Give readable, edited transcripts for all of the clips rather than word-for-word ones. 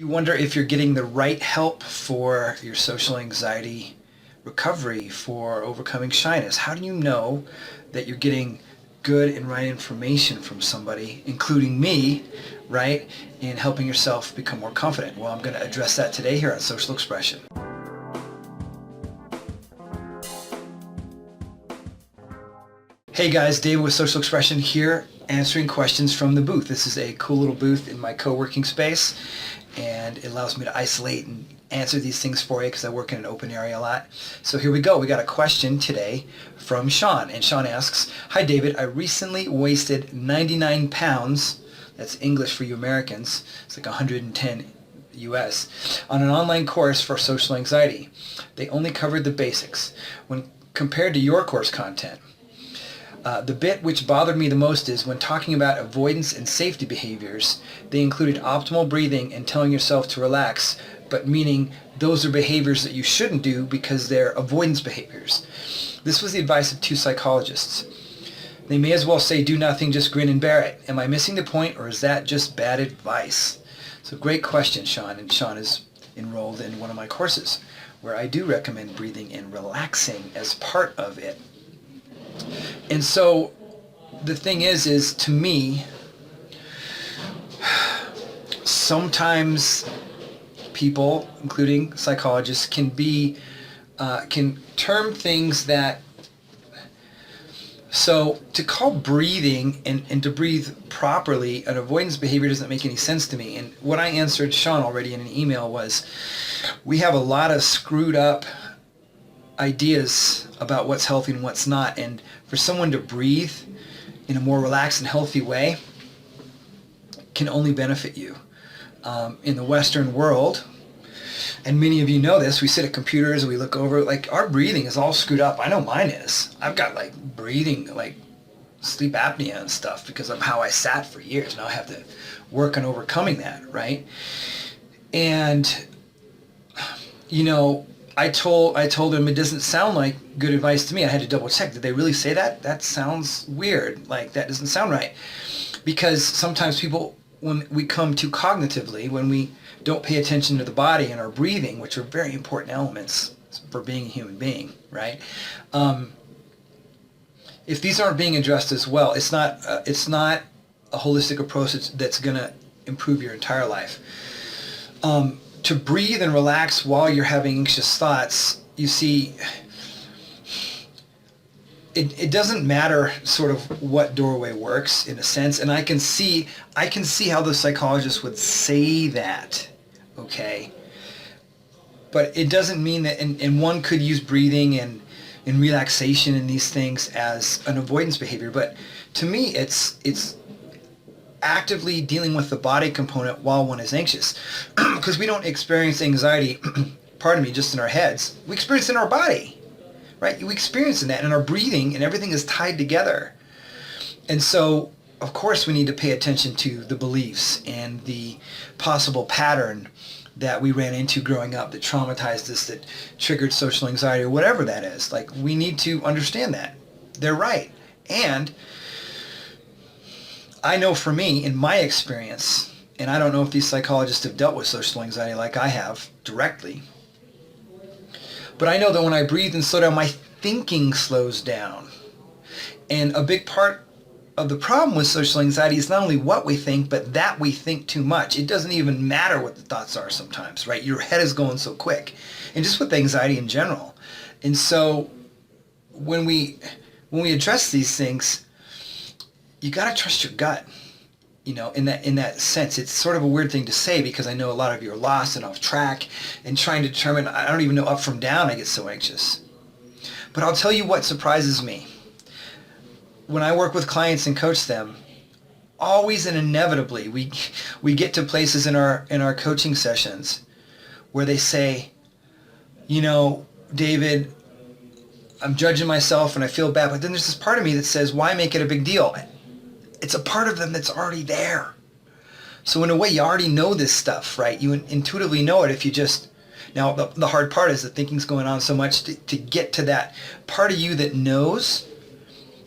You wonder if you're getting the right help for your social anxiety recovery, for overcoming shyness. How do you know that you're getting good and right information from somebody, including me, right, in helping yourself become more confident? Well, I'm going to address that today here on Social Expression. Hey guys, David with Social Expression here, answering questions from the booth. This is a cool little booth in my co-working space, and it allows me to isolate and answer these things for you because I work in an open area a lot. So here we go. We got a question today from Sean, and Sean asks, "Hi David, I recently wasted 99 pounds, that's English for you Americans, it's like 110 US, on an online course for social anxiety. They only covered the basics. When compared to your course content, the bit which bothered me the most is when talking about avoidance and safety behaviors, they included optimal breathing and telling yourself to relax, but meaning those are behaviors that you shouldn't do because they're avoidance behaviors. This was the advice of two psychologists. They may as well say do nothing, just grin and bear it. Am I missing the point, or is that just bad advice?" So great question, Sean, and Sean is enrolled in one of my courses where I do recommend breathing and relaxing as part of it. And so the thing is to me, sometimes people, including psychologists, can term things that, so to call breathing and to breathe properly an avoidance behavior doesn't make any sense to me. And what I answered Sean already in an email was, we have a lot of screwed up ideas about what's healthy and what's not, and for someone to breathe in a more relaxed and healthy way can only benefit you. In the Western world, and many of you know this, we sit at computers and we look over, like, our breathing is all screwed up. I know mine is. I've got like breathing, like sleep apnea and stuff because of how I sat for years. Now I have to work on overcoming that, right? And you know, I told him it doesn't sound like good advice to me. I had to double check. Did they really say that? That sounds weird. Like, that doesn't sound right. Because sometimes people, when we come too cognitively, when we don't pay attention to the body and our breathing, which are very important elements for being a human being, right? If these aren't being addressed as well, it's not a holistic approach that's going to improve your entire life. To breathe and relax while you're having anxious thoughts, you see, it doesn't matter sort of what doorway works in a sense, and I can see how the psychologist would say that, okay? But it doesn't mean that, and one could use breathing and relaxation and these things as an avoidance behavior, but to me it's actively dealing with the body component while one is anxious. Because we don't experience anxiety, pardon me, just in our heads. We experience it in our body, right? We experience in that, and our breathing and everything is tied together. And so, of course, we need to pay attention to the beliefs and the possible pattern that we ran into growing up that traumatized us, that triggered social anxiety, or whatever that is. Like, we need to understand that. They're right. And I know for me, in my experience, and I don't know if these psychologists have dealt with social anxiety like I have directly, but I know that when I breathe and slow down, my thinking slows down. And a big part of the problem with social anxiety is not only what we think, but that we think too much. It doesn't even matter what the thoughts are sometimes, right? Your head is going so quick. And just with anxiety in general. And so when we address these things, you got to trust your gut, you know, in that sense. It's sort of a weird thing to say because I know a lot of you are lost and off track and trying to determine, I don't even know up from down, I get so anxious. But I'll tell you what surprises me. When I work with clients and coach them, always and inevitably we get to places in our coaching sessions where they say, you know, David, I'm judging myself and I feel bad, but then there's this part of me that says, why make it a big deal? It's a part of them that's already there. So in a way, you already know this stuff, right? You intuitively know it if you just... Now, the hard part is that thinking's going on so much to get to that part of you that knows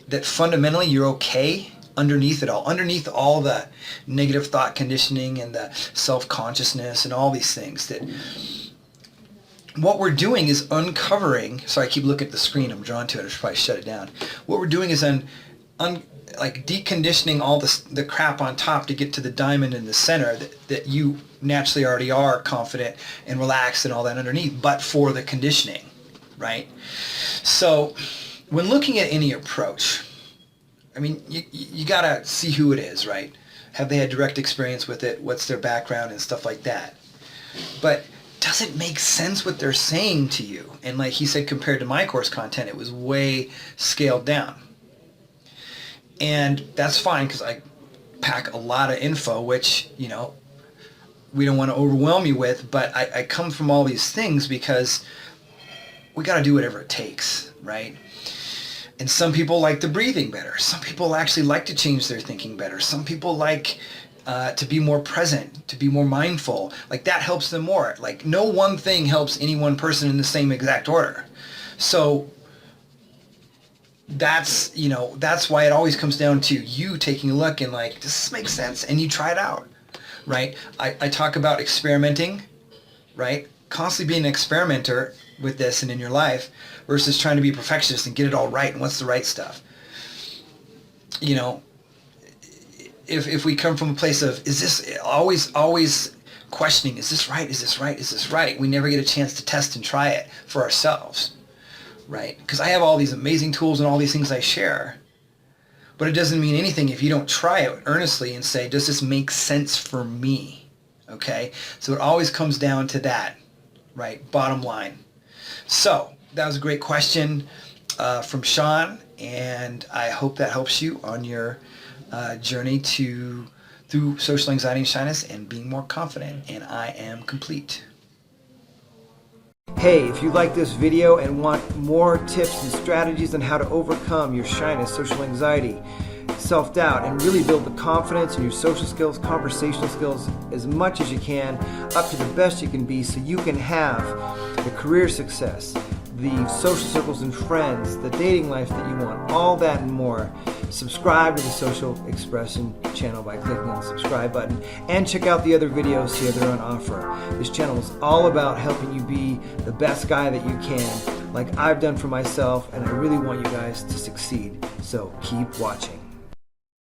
that fundamentally you're okay underneath it all, underneath all the negative thought conditioning and the self-consciousness and all these things, that what we're doing is uncovering. Sorry, I keep looking at the screen. I'm drawn to it. I should probably shut it down. What we're doing is like deconditioning all the crap on top to get to the diamond in the center that you naturally already are confident and relaxed and all that underneath, but for the conditioning, right? So when looking at any approach, I mean, you gotta see who it is, right? Have they had direct experience with it? What's their background and stuff like that? But does it make sense what they're saying to you? And like he said, compared to my course content, it was way scaled down. And that's fine, because I pack a lot of info, which, you know, we don't want to overwhelm you with, but I come from all these things because we got to do whatever it takes, right? And some people like the breathing better. Some people actually like to change their thinking better. Some people like to be more present, to be more mindful. Like that helps them more. Like no one thing helps any one person in the same exact order. So that's, you know, that's why it always comes down to you taking a look and like, does this make sense? And you try it out, right? I talk about experimenting, right? Constantly being an experimenter with this and in your life versus trying to be a perfectionist and get it all right and what's the right stuff. You know, if we come from a place of, is this always questioning, is this right? Is this right? Is this right? We never get a chance to test and try it for ourselves, right? Because I have all these amazing tools and all these things I share, but it doesn't mean anything if you don't try it earnestly and say, does this make sense for me? Okay? So it always comes down to that, right? Bottom line. So that was a great question from Sean, and I hope that helps you on your journey through social anxiety and shyness and being more confident. And I am complete. Hey, if you like this video and want more tips and strategies on how to overcome your shyness, social anxiety, self-doubt, and really build the confidence in your social skills, conversational skills as much as you can, up to the best you can be, so you can have the career success, the social circles and friends, the dating life that you want, all that and more, subscribe to the Social Expression channel by clicking on the subscribe button, and check out the other videos here that are on offer. This channel is all about helping you be the best guy that you can, like I've done for myself, and I really want you guys to succeed. So keep watching.